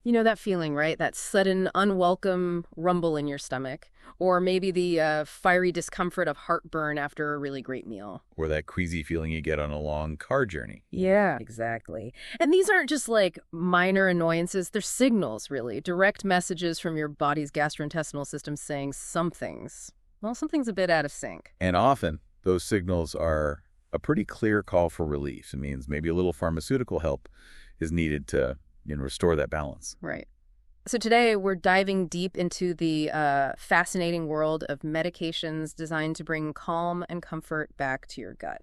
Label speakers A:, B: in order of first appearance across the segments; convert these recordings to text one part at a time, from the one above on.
A: You know that feeling, right? That sudden, unwelcome rumble in your stomach. Or maybe the fiery discomfort of heartburn after a really great meal.
B: Or that queasy feeling you get on a long car journey.
A: Yeah, exactly. And these aren't just like minor annoyances, they're signals, really. Direct messages from your body's gastrointestinal system saying something's a bit out of sync.
B: And often, those signals are a pretty clear call for relief. It means maybe a little pharmaceutical help is needed to restore that balance.
A: Right. So today we're diving deep into the fascinating world of medications designed to bring calm and comfort back to your gut.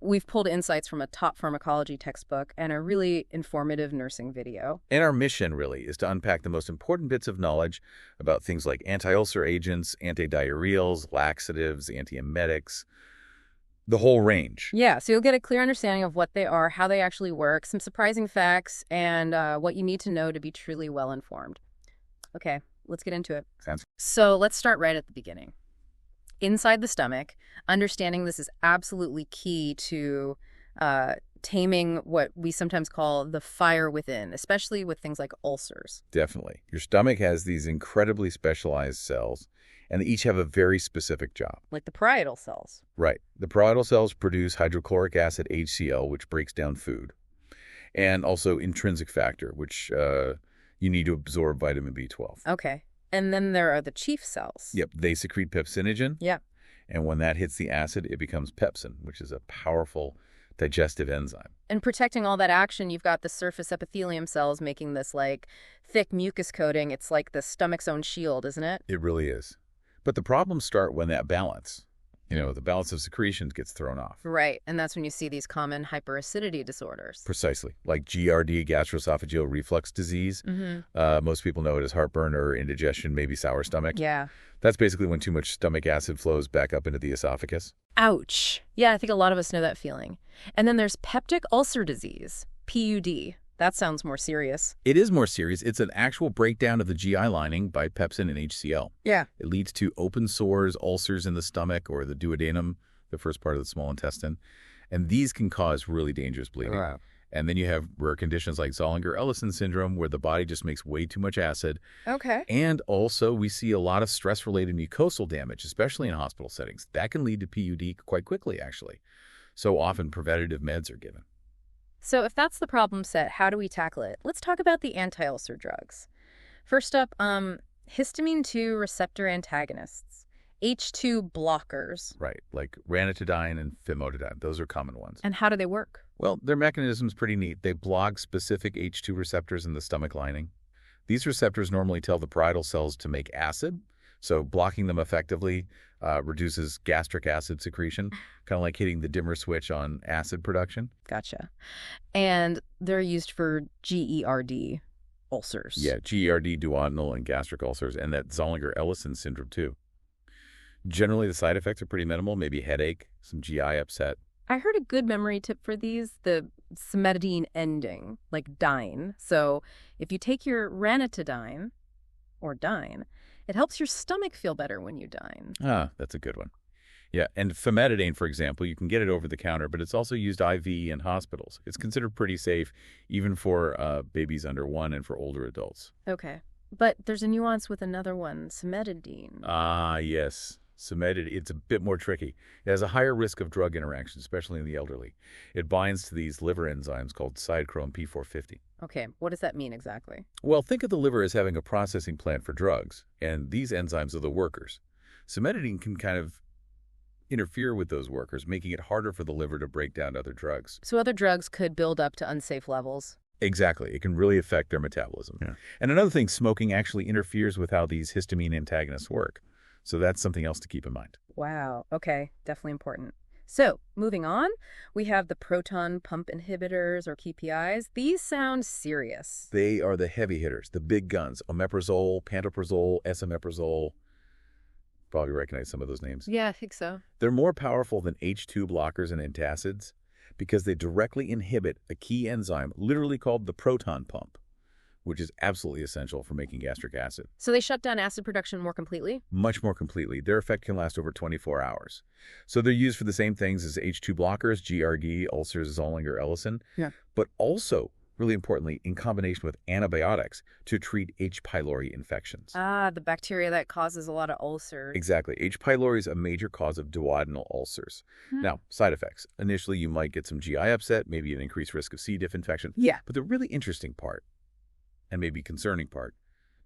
A: We've pulled insights from a top pharmacology textbook and a really informative nursing video.
B: And our mission, really, is to unpack the most important bits of knowledge about things like anti-ulcer agents, antidiarrheals, laxatives, antiemetics, the whole range.
A: Yeah, so you'll get a clear understanding of what they are, how they actually work, some surprising facts, and what you need to know to be truly well-informed. Okay, let's get into it. So let's start right at the beginning. Inside the stomach, understanding this is absolutely key to taming what we sometimes call the fire within, especially with things like ulcers.
B: Definitely. Your stomach has these incredibly specialized cells, and they each have a very specific job.
A: Like the parietal cells.
B: Right. The parietal cells produce hydrochloric acid, HCl, which breaks down food, and also intrinsic factor, which you need to absorb vitamin B12.
A: Okay. And then there are the chief cells.
B: Yep. They secrete pepsinogen.
A: Yeah.
B: And when that hits the acid, it becomes pepsin, which is a powerful digestive enzyme.
A: And protecting all that action, you've got the surface epithelium cells making this, like, thick mucus coating. It's like the stomach's own shield, isn't it?
B: It really is. But the problems start when that balance, the balance of secretions gets thrown off.
A: Right, and that's when you see these common hyperacidity disorders.
B: Precisely. Like GERD, gastroesophageal reflux disease. Most people know it as heartburn or indigestion, maybe sour stomach.
A: Yeah.
B: That's basically when too much stomach acid flows back up into the esophagus.
A: Ouch. Yeah, I think a lot of us know that feeling. And then there's peptic ulcer disease, PUD. That sounds more serious.
B: It is more serious. It's an actual breakdown of the GI lining by pepsin and HCl.
A: Yeah.
B: It leads to open sores, ulcers in the stomach or the duodenum, the first part of the small intestine. And these can cause really dangerous bleeding.
A: Wow.
B: And then you have rare conditions like Zollinger-Ellison syndrome, where the body just makes way too much acid.
A: Okay.
B: And also, we see a lot of stress-related mucosal damage, especially in hospital settings. That can lead to PUD quite quickly, actually. So often, preventative meds are given.
A: So if that's the problem set, how do we tackle it? Let's talk about the anti-ulcer drugs. First up, histamine 2 receptor antagonists, H2 blockers.
B: Right, like ranitidine and famotidine. Those are common ones.
A: And how do they work?
B: Well, their mechanism's pretty neat. They block specific H2 receptors in the stomach lining. These receptors normally tell the parietal cells to make acid, so blocking them effectively reduces gastric acid secretion, kind of like hitting the dimmer switch on acid production.
A: Gotcha. And they're used for GERD ulcers.
B: Yeah, GERD, duodenal, and gastric ulcers, and that Zollinger-Ellison syndrome, too. Generally, the side effects are pretty minimal, maybe headache, some GI upset.
A: I heard a good memory tip for these, the cimetidine ending, like dine. So if you take your ranitidine, or dine, it helps your stomach feel better when you dine.
B: Ah, that's a good one. Yeah, and famotidine, for example, you can get it over the counter, but it's also used IV in hospitals. It's considered pretty safe, even for babies under 1 and for older adults.
A: Okay. But there's a nuance with another one, cimetidine.
B: Ah, yes. Cimetidine, it's a bit more tricky. It has a higher risk of drug interaction, especially in the elderly. It binds to these liver enzymes called cytochrome P450.
A: Okay, what does that mean exactly?
B: Well, think of the liver as having a processing plant for drugs, and these enzymes are the workers. Cimetidine can kind of interfere with those workers, making it harder for the liver to break down other drugs.
A: So other drugs could build up to unsafe levels?
B: Exactly. It can really affect their metabolism. Yeah. And another thing, smoking actually interferes with how these histamine antagonists work. So that's something else to keep in mind.
A: Wow. Okay. Definitely important. So moving on, we have the proton pump inhibitors or PPIs. These sound serious.
B: They are the heavy hitters, the big guns. Omeprazole, pantoprazole, esomeprazole. Probably recognize some of those names.
A: Yeah, I think so.
B: They're more powerful than H2 blockers and antacids because they directly inhibit a key enzyme, literally called the proton pump, which is absolutely essential for making gastric acid.
A: So they shut down acid production more completely?
B: Much more completely. Their effect can last over 24 hours. So they're used for the same things as H2 blockers, GERD, ulcers, Zollinger-Ellison, but also really importantly, in combination with antibiotics to treat H. pylori infections.
A: Ah, the bacteria that causes a lot of ulcers.
B: Exactly. H. pylori is a major cause of duodenal ulcers. Now, side effects. Initially, you might get some GI upset, maybe an increased risk of C. diff infection.
A: Yeah.
B: But the really interesting part, and maybe concerning part,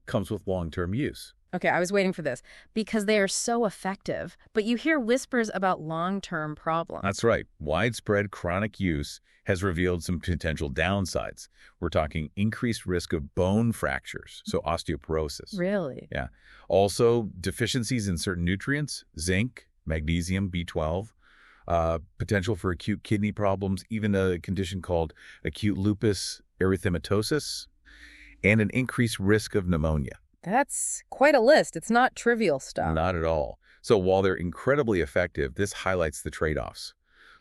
B: comes with long-term use.
A: Okay, I was waiting for this. Because they are so effective, but you hear whispers about long-term problems.
B: That's right. Widespread chronic use has revealed some potential downsides. We're talking increased risk of bone fractures, so osteoporosis.
A: Really?
B: Yeah. Also, deficiencies in certain nutrients, zinc, magnesium, B12, potential for acute kidney problems, even a condition called acute lupus erythematosus, and an increased risk of pneumonia.
A: That's quite a list. It's not trivial stuff.
B: Not at all. So while they're incredibly effective, this highlights the trade-offs.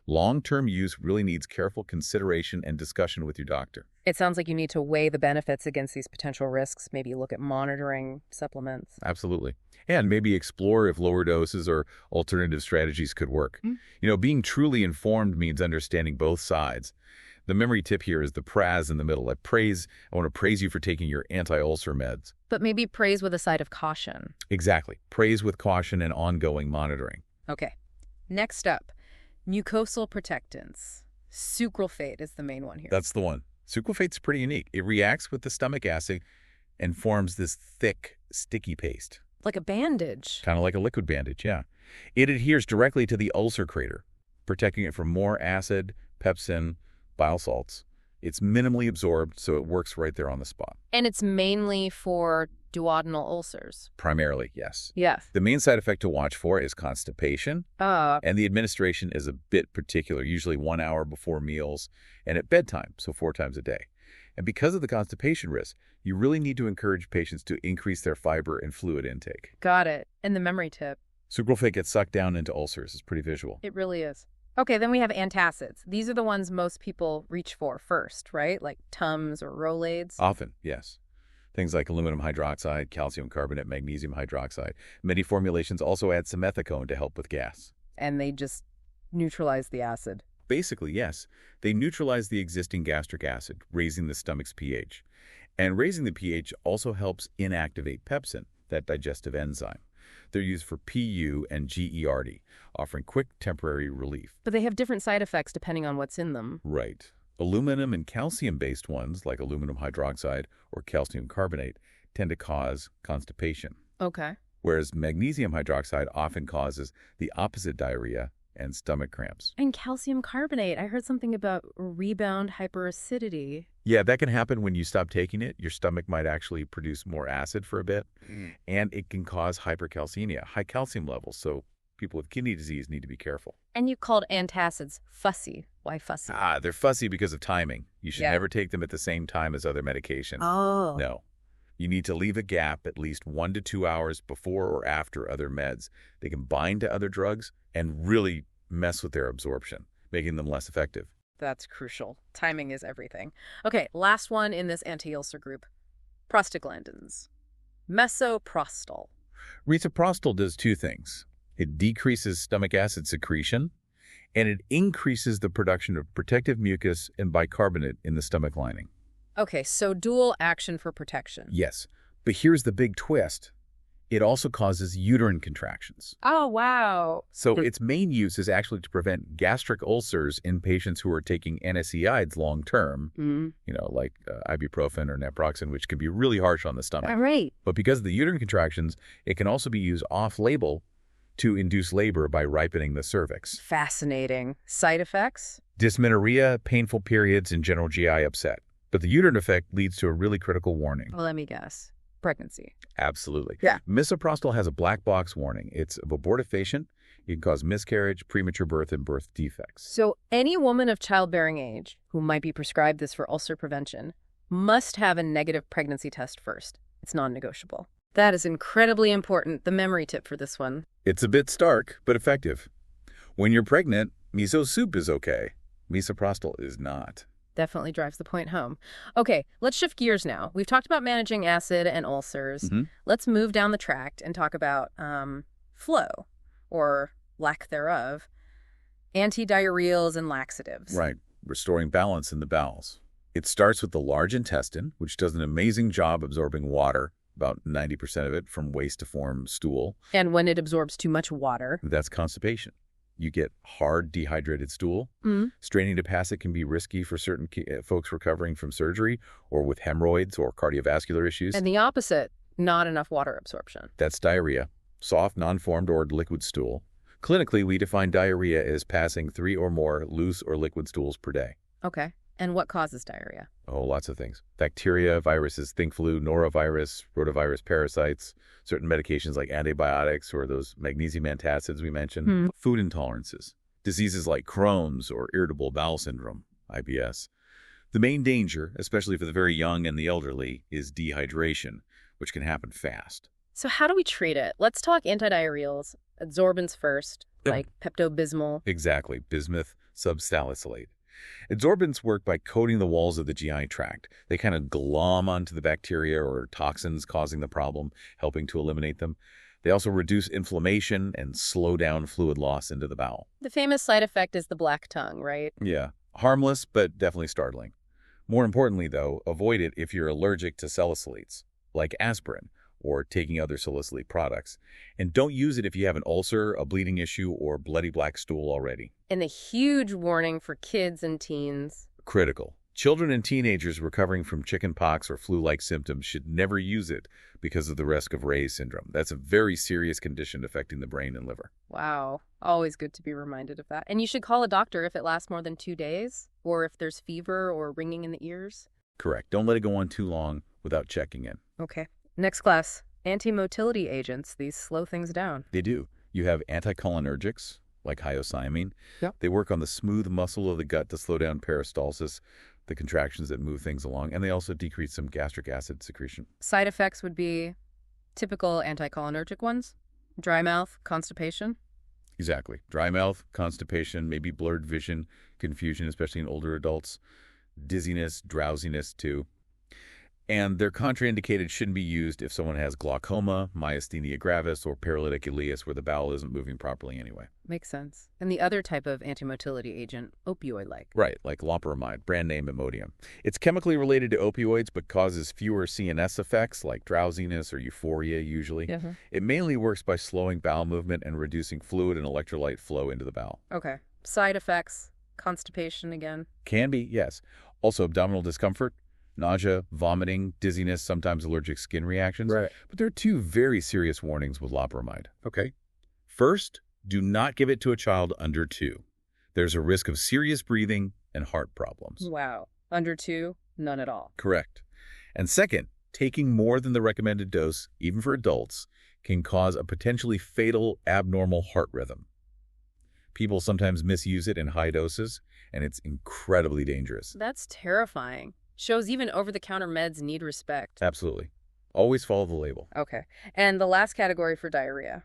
B: Long-term use really needs careful consideration and discussion with your doctor.
A: It sounds like you need to weigh the benefits against these potential risks, maybe look at monitoring supplements.
B: Absolutely. And maybe explore if lower doses or alternative strategies could work. Being truly informed means understanding both sides. The memory tip here is the praz in the middle. I want to praise you for taking your anti-ulcer meds.
A: But maybe praise with a side of caution.
B: Exactly. Praise with caution and ongoing monitoring.
A: Okay. Next up, mucosal protectants. Sucralfate is the main one here.
B: That's the one. Sucralfate's pretty unique. It reacts with the stomach acid and forms this thick, sticky paste.
A: Like a bandage.
B: Kind of like a liquid bandage, yeah. It adheres directly to the ulcer crater, protecting it from more acid, pepsin, bile salts. It's minimally absorbed, so it works right there on the spot.
A: And it's mainly for duodenal ulcers.
B: Primarily, yes.
A: Yes.
B: The main side effect to watch for is constipation, and the administration is a bit particular, usually 1 hour before meals and at bedtime, so 4 times a day. And because of the constipation risk, you really need to encourage patients to increase their fiber and fluid intake.
A: Got it. And the memory tip.
B: Sucralfate gets sucked down into ulcers. It's pretty visual.
A: It really is. Okay, then we have antacids. These are the ones most people reach for first, right? Like Tums or Rolaids.
B: Often, yes. Things like aluminum hydroxide, calcium carbonate, magnesium hydroxide. Many formulations also add simethicone to help with gas.
A: And they just neutralize the acid.
B: Basically, yes. They neutralize the existing gastric acid, raising the stomach's pH. And raising the pH also helps inactivate pepsin, that digestive enzyme. They're used for PU and GERD, offering quick temporary relief.
A: But they have different side effects depending on what's in them.
B: Right. Aluminum and calcium-based ones, like aluminum hydroxide or calcium carbonate, tend to cause constipation.
A: Okay.
B: Whereas magnesium hydroxide often causes the opposite, diarrhea and stomach cramps.
A: And calcium carbonate. I heard something about rebound hyperacidity.
B: Yeah, that can happen when you stop taking it. Your stomach might actually produce more acid for a bit, and it can cause hypercalcemia, high calcium levels. So people with kidney disease need to be careful.
A: And you called antacids fussy. Why fussy?
B: They're fussy because of timing. You should never take them at the same time as other medications.
A: Oh.
B: No. You need to leave a gap at least 1 to 2 hours before or after other meds. They can bind to other drugs and really mess with their absorption, making them less effective.
A: That's crucial. Timing is everything. Okay, last one in this anti-ulcer group. Prostaglandins. Misoprostol.
B: Misoprostol does 2 things. It decreases stomach acid secretion, and it increases the production of protective mucus and bicarbonate in the stomach lining.
A: Okay, so dual action for protection.
B: Yes, but here's the big twist. It also causes uterine contractions.
A: Oh, wow.
B: So its main use is actually to prevent gastric ulcers in patients who are taking NSAIDs long-term, like ibuprofen or naproxen, which can be really harsh on the stomach.
A: All right.
B: But because of the uterine contractions, it can also be used off-label to induce labor by ripening the cervix.
A: Fascinating. Side effects?
B: Dysmenorrhea, painful periods, and general GI upset. But the uterine effect leads to a really critical warning.
A: Well, let me guess. Pregnancy.
B: Absolutely.
A: Yeah.
B: Misoprostol has a black box warning. It's abortifacient. It can cause miscarriage, premature birth, and birth defects.
A: So any woman of childbearing age who might be prescribed this for ulcer prevention must have a negative pregnancy test first. It's non-negotiable. That is incredibly important. The memory tip for this one.
B: It's a bit stark, but effective. When you're pregnant, miso soup is okay. Misoprostol is not.
A: Definitely drives the point home. Okay, let's shift gears now. We've talked about managing acid and ulcers. Let's move down the tract and talk about flow, or lack thereof, antidiarrheals and laxatives.
B: Right, restoring balance in the bowels. It starts with the large intestine, which does an amazing job absorbing water, about 90% of it from waste to form stool.
A: And when it absorbs too much water,
B: That's constipation. You get hard, dehydrated stool. Straining to pass it can be risky for certain folks recovering from surgery or with hemorrhoids or cardiovascular issues.
A: and the opposite, not enough water absorption.
B: That's diarrhea, soft, non-formed, or liquid stool. Clinically, we define diarrhea as passing 3 or more loose or liquid stools per day.
A: Okay. And what causes diarrhea?
B: Oh, lots of things. Bacteria, viruses, think flu, norovirus, rotavirus, parasites, certain medications like antibiotics or those magnesium antacids we mentioned, food intolerances, diseases like Crohn's or irritable bowel syndrome, IBS. The main danger, especially for the very young and the elderly, is dehydration, which can happen fast.
A: So how do we treat it? Let's talk antidiarrheals, adsorbents first, like Pepto-Bismol.
B: Exactly. Bismuth subsalicylate. Adsorbents work by coating the walls of the GI tract. They kind of glom onto the bacteria or toxins causing the problem, helping to eliminate them. They also reduce inflammation and slow down fluid loss into the bowel.
A: The famous side effect is the black tongue, right?
B: Yeah, harmless, but definitely startling. More importantly, though, avoid it if you're allergic to salicylates, like aspirin, or taking other salicylate products. And don't use it if you have an ulcer, a bleeding issue, or bloody black stool already.
A: And the huge warning for kids and teens.
B: Critical. Children and teenagers recovering from chickenpox or flu-like symptoms should never use it because of the risk of Ray's syndrome. That's a very serious condition affecting the brain and liver.
A: Wow. Always good to be reminded of that. And you should call a doctor if it lasts more than 2 days, or if there's fever or ringing in the ears.
B: Correct. Don't let it go on too long without checking in.
A: Okay. Next class, antimotility agents. These slow things down.
B: They do. You have anticholinergics, like hyoscyamine.
A: Yep.
B: They work on the smooth muscle of the gut to slow down peristalsis, the contractions that move things along, and they also decrease some gastric acid secretion.
A: Side effects would be typical anticholinergic ones. Dry mouth, constipation.
B: Exactly. Dry mouth, constipation, maybe blurred vision, confusion, especially in older adults, dizziness, drowsiness too. And they're contraindicated, shouldn't be used if someone has glaucoma, myasthenia gravis, or paralytic ileus where the bowel isn't moving properly anyway.
A: Makes sense. And the other type of antimotility agent, opioid-like.
B: Right, like loperamide, brand name Imodium. It's chemically related to opioids but causes fewer CNS effects like drowsiness or euphoria usually. It mainly works by slowing bowel movement and reducing fluid and electrolyte flow into the bowel.
A: Okay. Side effects, constipation again.
B: Can be, yes. Also abdominal discomfort, nausea, vomiting, dizziness, sometimes allergic skin reactions.
C: Right.
B: But there are 2 very serious warnings with loperamide. Okay. First, do not give it to a child under 2. There's a risk of serious breathing and heart problems.
A: Wow. Under 2, none at all.
B: Correct. And second, taking more than the recommended dose, even for adults, can cause a potentially fatal abnormal heart rhythm. People sometimes misuse it in high doses, and it's incredibly dangerous.
A: That's terrifying. Shows even over-the-counter meds need respect.
B: Absolutely. Always follow the label.
A: Okay. And the last category for diarrhea,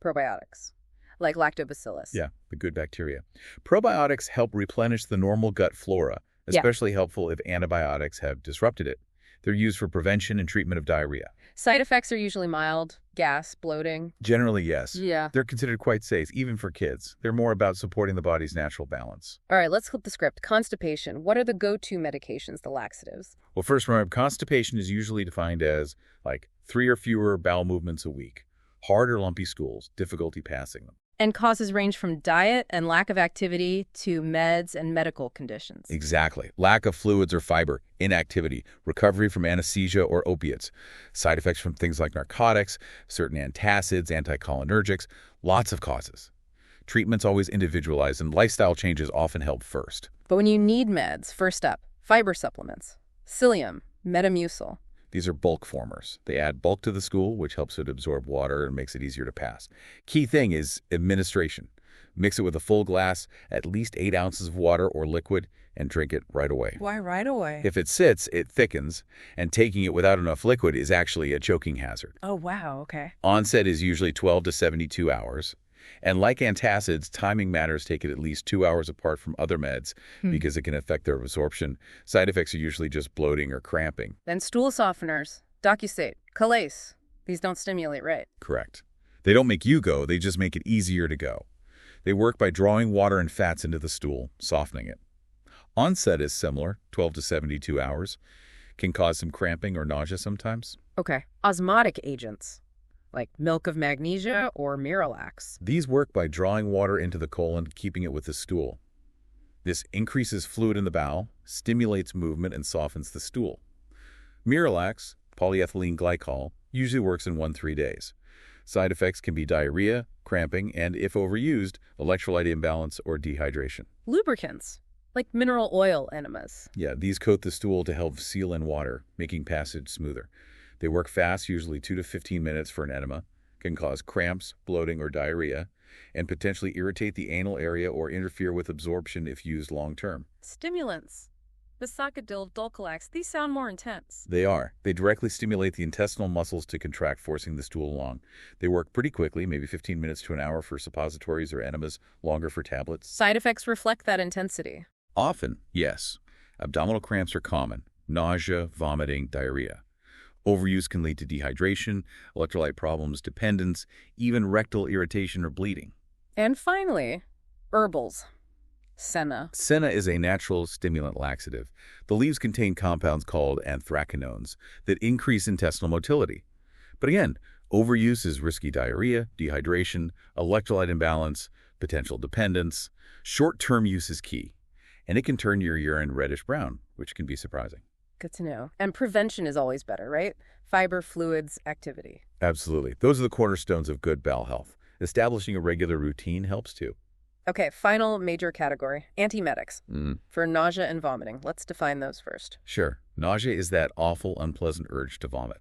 A: probiotics, like lactobacillus.
B: Yeah, the good bacteria. Probiotics help replenish the normal gut flora, especially helpful if antibiotics have disrupted it. They're used for prevention and treatment of diarrhea.
A: Side effects are usually mild, gas, bloating.
B: Generally, yes.
A: Yeah.
B: They're considered quite safe, even for kids. They're more about supporting the body's natural balance.
A: All right, let's flip the script. Constipation. What are the go-to medications, the laxatives?
B: Well, first, remember, constipation is usually defined as like 3 or fewer bowel movements a week, hard or lumpy stools, difficulty passing them.
A: And causes range from diet and lack of activity to meds and medical conditions.
B: Exactly. Lack of fluids or fiber, inactivity, recovery from anesthesia or opiates, side effects from things like narcotics, certain antacids, anticholinergics, lots of causes. Treatment's always individualized, and lifestyle changes often help first.
A: But when you need meds, first up, fiber supplements, psyllium, Metamucil.
B: These are bulk formers. They add bulk to the stool, which helps it absorb water and makes it easier to pass. Key thing is administration. Mix it with a full glass, at least 8 ounces of water or liquid, and drink it right away.
C: Why right away?
B: If it sits, it thickens, and taking it without enough liquid is actually a choking hazard.
C: Oh, wow. Okay.
B: Onset is usually 12 to 72 hours. And like antacids, timing matters. Take it at least 2 hours apart from other meds because it can affect their absorption. Side effects are usually just bloating or cramping.
A: Then stool softeners, Docusate, Calais. These don't stimulate, right?
B: Correct. They don't make you go, they just make it easier to go. They work by drawing water and fats into the stool, softening it. Onset is similar, 12 to 72 hours. Can cause some cramping or nausea sometimes.
A: Okay. Osmotic agents, like milk of magnesia or Miralax.
B: These work by drawing water into the colon, keeping it with the stool. This increases fluid in the bowel, stimulates movement, and softens the stool. Miralax, polyethylene glycol, usually works in 1-3 days. Side effects can be diarrhea, cramping, and, if overused, electrolyte imbalance or dehydration.
A: Lubricants, like mineral oil enemas.
B: Yeah, these coat the stool to help seal in water, making passage smoother. They work fast, usually 2 to 15 minutes for an enema, can cause cramps, bloating, or diarrhea, and potentially irritate the anal area or interfere with absorption if used long-term.
A: Stimulants. Bisacodil, Dulcolax, these sound more intense.
B: They are. They directly stimulate the intestinal muscles to contract, forcing the stool along. They work pretty quickly, maybe 15 minutes to an hour for suppositories or enemas, longer for tablets.
A: Side effects reflect that intensity.
B: Often, yes. Abdominal cramps are common. Nausea, vomiting, diarrhea. Overuse can lead to dehydration, electrolyte problems, dependence, even rectal irritation or bleeding.
A: And finally, herbals. Senna.
B: Senna is a natural stimulant laxative. The leaves contain compounds called anthraquinones that increase intestinal motility. But again, overuse is risky diarrhea, dehydration, electrolyte imbalance, potential dependence. Short-term use is key, and it can turn your urine reddish-brown, which can be surprising.
A: Good to know. And prevention is always better, right? Fiber, fluids, activity.
B: Absolutely. Those are the cornerstones of good bowel health. Establishing a regular routine helps too.
A: Okay, final major category, antiemetics. For nausea and vomiting. Let's define those first.
B: Sure. Nausea is that awful, unpleasant urge to vomit.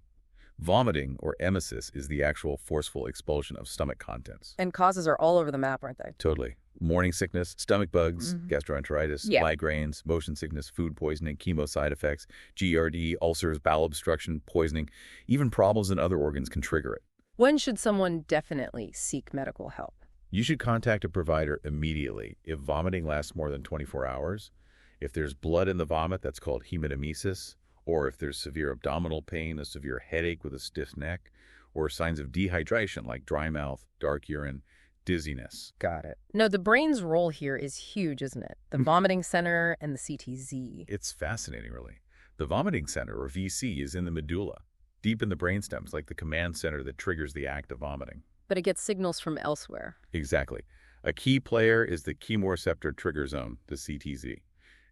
B: Vomiting, or emesis, is the actual forceful expulsion of stomach contents.
A: And causes are all over the map, aren't they?
B: Totally. Morning sickness, stomach bugs, gastroenteritis, migraines, motion sickness, food poisoning, chemo side effects, GERD, ulcers, bowel obstruction, poisoning, even problems in other organs can trigger it.
A: When should someone definitely seek medical help?
B: You should contact a provider immediately if vomiting lasts more than 24 hours, if there's blood in the vomit, that's called hematemesis, or if there's severe abdominal pain, a severe headache with a stiff neck, or signs of dehydration like dry mouth, dark urine, dizziness.
A: Got it. No, the brain's role here is huge, isn't it? The vomiting center and the CTZ.
B: It's fascinating, really. The vomiting center, or VC, is in the medulla, deep in the brainstems, like the command center that triggers the act of vomiting.
A: But it gets signals from elsewhere.
B: Exactly. A key player is the chemoreceptor trigger zone, the CTZ.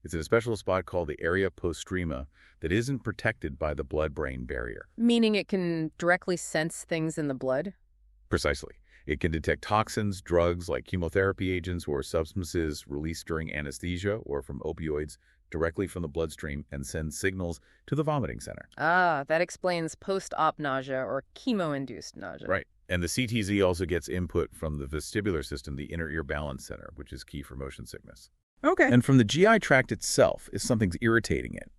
B: It's in a special spot called the area postrema that isn't protected by the blood-brain barrier.
A: Meaning it can directly sense things in the blood?
B: Precisely. It can detect toxins, drugs like chemotherapy agents, or substances released during anesthesia or from opioids directly from the bloodstream and send signals to the vomiting center.
A: Ah, that explains post-op nausea or chemo-induced nausea.
B: Right. And the CTZ also gets input from the vestibular system, the inner ear balance center, which is key for motion sickness.
A: Okay.
B: And from the GI tract itself, if something's irritating it.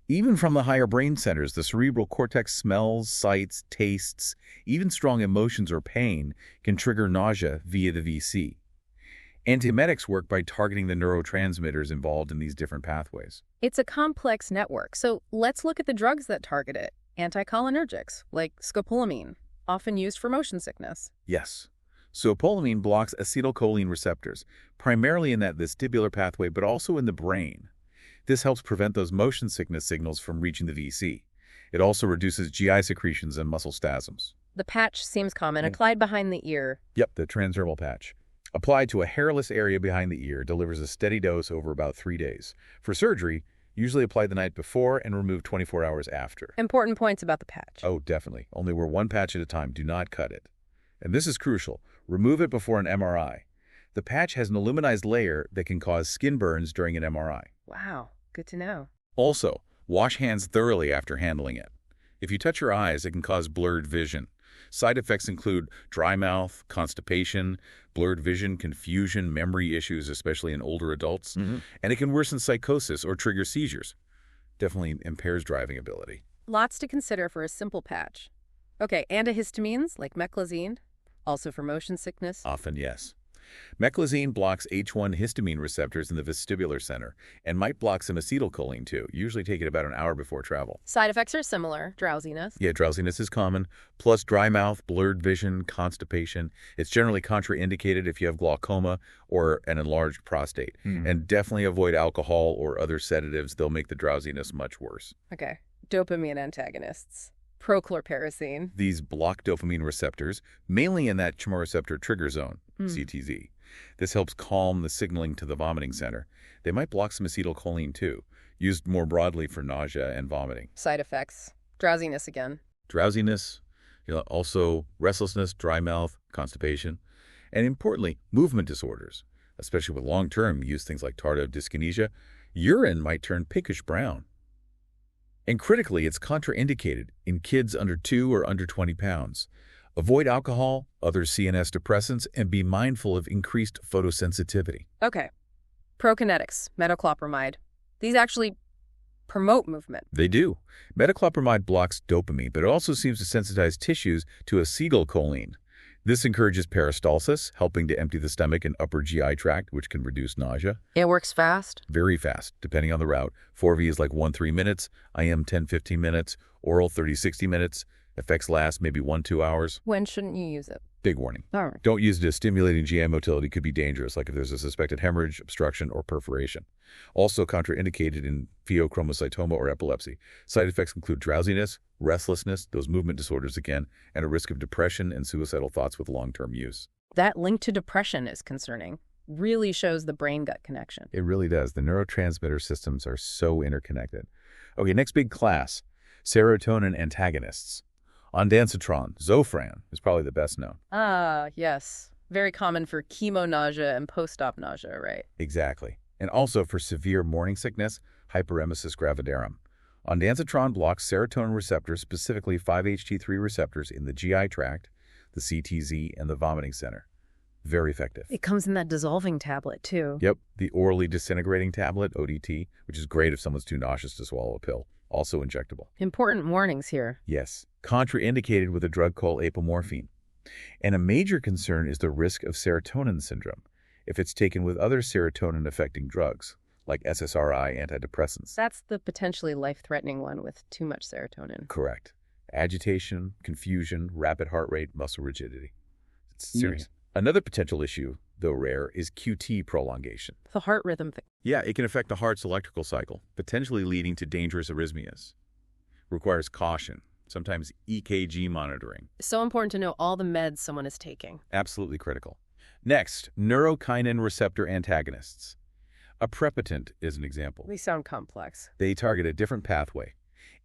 B: Even from the higher brain centers, the cerebral cortex smells, sights, tastes, even strong emotions or pain can trigger nausea via the VC. Antiemetics work by targeting the neurotransmitters involved in these different pathways.
A: It's a complex network, so let's look at the drugs that target it. Anticholinergics, like scopolamine, often used for motion sickness.
B: Yes. Scopolamine blocks acetylcholine receptors, primarily in that vestibular pathway, but also in the brain. This helps prevent those motion sickness signals from reaching the VC. It also reduces GI secretions and muscle spasms.
A: The patch seems common, applied behind the ear.
B: Yep, the transdermal patch. Applied to a hairless area behind the ear, delivers a steady dose over about 3 days. For surgery, usually apply the night before and remove 24 hours after.
A: Important points about the patch.
B: Oh, definitely. Only wear one patch at a time. Do not cut it. And this is crucial. Remove it before an MRI. The patch has an aluminized layer that can cause skin burns during an MRI.
A: Wow, good to know.
B: Also, wash hands thoroughly after handling it. If you touch your eyes, it can cause blurred vision. Side effects include dry mouth, constipation, blurred vision, confusion, memory issues, especially in older adults, and it can worsen psychosis or trigger seizures. Definitely impairs driving ability.
A: Lots to consider for a simple patch. Okay, antihistamines like meclizine, also for motion sickness.
B: Often, yes. Meclizine blocks H1 histamine receptors in the vestibular center and might block some acetylcholine too, usually take it about an hour before travel.
A: Side effects are similar. Drowsiness.
B: Yeah, drowsiness is common, plus dry mouth, blurred vision, constipation. It's generally contraindicated if you have glaucoma or an enlarged prostate. And definitely avoid alcohol or other sedatives. They'll make the drowsiness much worse.
A: Okay. Dopamine antagonists. Prochlorperazine.
B: These block dopamine receptors, mainly in that chemoreceptor trigger zone, CTZ. This helps calm the signaling to the vomiting center. They might block some acetylcholine too, used more broadly for nausea and vomiting.
A: Side effects. Drowsiness again.
B: Drowsiness, also restlessness, dry mouth, constipation, and importantly, movement disorders, especially with long-term use, things like tardive dyskinesia. Urine might turn pinkish brown. And critically, it's contraindicated in kids under 2 or under 20 pounds. Avoid alcohol, other CNS depressants, and be mindful of increased photosensitivity.
A: Okay. Prokinetics, metoclopramide. These actually promote movement.
B: They do. Metoclopramide blocks dopamine, but it also seems to sensitize tissues to acetylcholine. This encourages peristalsis, helping to empty the stomach and upper GI tract, which can reduce nausea.
A: It works fast?
B: Very fast, depending on the route. 4V is like 1-3 minutes, IM 10-15 minutes, oral 30-60 minutes. Effects last maybe 1-2 hours.
A: When shouldn't you use it?
B: Big warning.
A: All right.
B: Don't use it as stimulating GI motility. Could be dangerous, like if there's a suspected hemorrhage, obstruction, or perforation. Also contraindicated in pheochromocytoma or epilepsy. Side effects include drowsiness, restlessness, those movement disorders again, and a risk of depression and suicidal thoughts with long-term use.
A: That link to depression is concerning. Really shows the brain-gut connection.
B: It really does. The neurotransmitter systems are so interconnected. Okay, next big class, serotonin antagonists. Ondansetron, Zofran, is probably the best known.
A: Ah, yes. Very common for chemo nausea and post-op nausea, right?
B: Exactly. And also for severe morning sickness, hyperemesis gravidarum. Ondansetron blocks serotonin receptors, specifically 5-HT3 receptors in the GI tract, the CTZ, and the vomiting center. Very effective.
A: It comes in that dissolving tablet, too.
B: Yep, the orally disintegrating tablet, ODT, which is great if someone's too nauseous to swallow a pill. Also injectable.
A: Important warnings here.
B: Yes, contraindicated with a drug called apomorphine. And a major concern is the risk of serotonin syndrome if it's taken with other serotonin-affecting drugs, like SSRI antidepressants.
A: That's the potentially life-threatening one with too much serotonin.
B: Correct. Agitation, confusion, rapid heart rate, muscle rigidity. It's serious. Another potential issue, though rare, is QT prolongation.
A: The heart rhythm thing.
B: Yeah, it can affect the heart's electrical cycle, potentially leading to dangerous arrhythmias. Requires caution, sometimes EKG monitoring.
A: So important to know all the meds someone is taking.
B: Absolutely critical. Next, neurokinin receptor antagonists. Aprepitant is an example.
A: They sound complex.
B: They target a different pathway,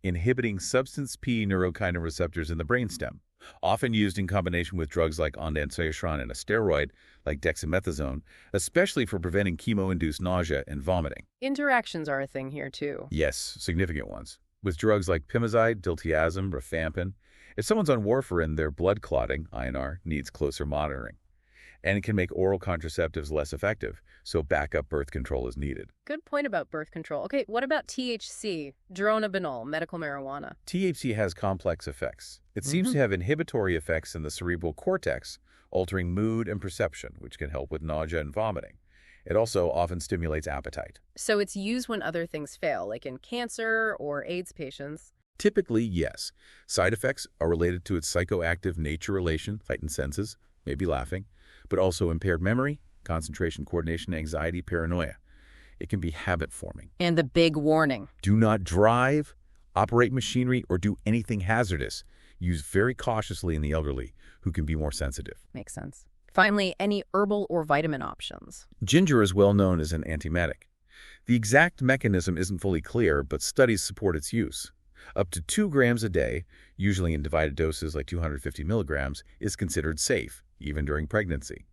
B: inhibiting substance P neurokinin receptors in the brainstem, often used in combination with drugs like ondansetron and a steroid like dexamethasone, especially for preventing chemo-induced nausea and vomiting.
A: Interactions are a thing here, too.
B: Yes, significant ones. With drugs like pimozide, diltiazem, rifampin, if someone's on warfarin, their blood clotting, INR, needs closer monitoring. And it can make oral contraceptives less effective, so backup birth control is needed.
A: Good point about birth control. Okay, what about THC, dronabinol, medical marijuana?
B: THC has complex effects. It seems to have inhibitory effects in the cerebral cortex, altering mood and perception, which can help with nausea and vomiting. It also often stimulates appetite.
A: So it's used when other things fail, like in cancer or AIDS patients?
B: Typically, yes. Side effects are related to its psychoactive nature relation, heightened senses, maybe laughing, but also impaired memory, concentration, coordination, anxiety, paranoia. It can be habit-forming.
A: And the big warning.
B: Do not drive, operate machinery, or do anything hazardous. Use very cautiously in the elderly, who can be more sensitive.
A: Makes sense. Finally, any herbal or vitamin options?
B: Ginger is well known as an antiemetic. The exact mechanism isn't fully clear, but studies support its use. Up to 2 grams a day, usually in divided doses like 250 milligrams, is considered safe, even during pregnancy.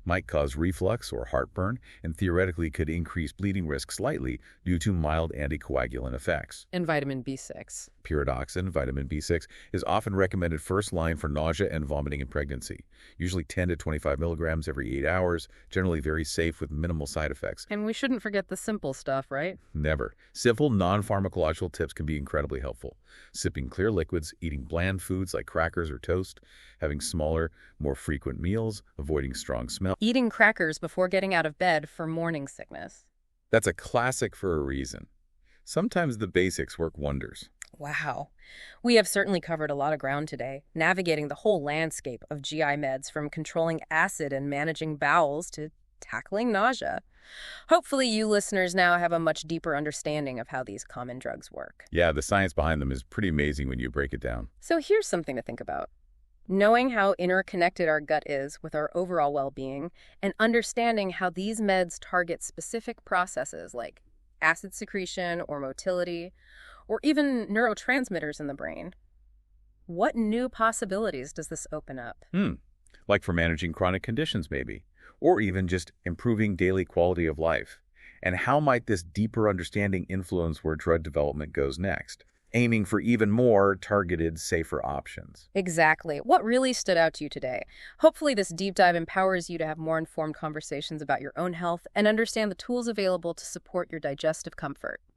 B: Might cause reflux or heartburn, and theoretically could increase bleeding risk slightly due to mild anticoagulant effects.
A: And vitamin B6.
B: pyridoxine, vitamin B6, is often recommended first line for nausea and vomiting in pregnancy, usually 10 to 25 milligrams every 8 hours, generally very safe with minimal side effects.
A: And we shouldn't forget the simple stuff, right?
B: Never. Simple, non-pharmacological tips can be incredibly helpful. Sipping clear liquids, eating bland foods like crackers or toast, having smaller, more frequent meals, avoiding strong smell.
A: Eating crackers before getting out of bed for morning sickness.
B: That's a classic for a reason. Sometimes the basics work wonders.
A: Wow. We have certainly covered a lot of ground today, navigating the whole landscape of GI meds from controlling acid and managing bowels to tackling nausea. Hopefully you listeners now have a much deeper understanding of how these common drugs work.
B: Yeah, the science behind them is pretty amazing when you break it down.
A: So here's something to think about. Knowing how interconnected our gut is with our overall well-being and understanding how these meds target specific processes like acid secretion or motility, or even neurotransmitters in the brain. What new possibilities does this open up?
B: Like for managing chronic conditions, maybe, or even just improving daily quality of life. And how might this deeper understanding influence where drug development goes next, aiming for even more targeted, safer options?
A: Exactly. What really stood out to you today? Hopefully this deep dive empowers you to have more informed conversations about your own health and understand the tools available to support your digestive comfort.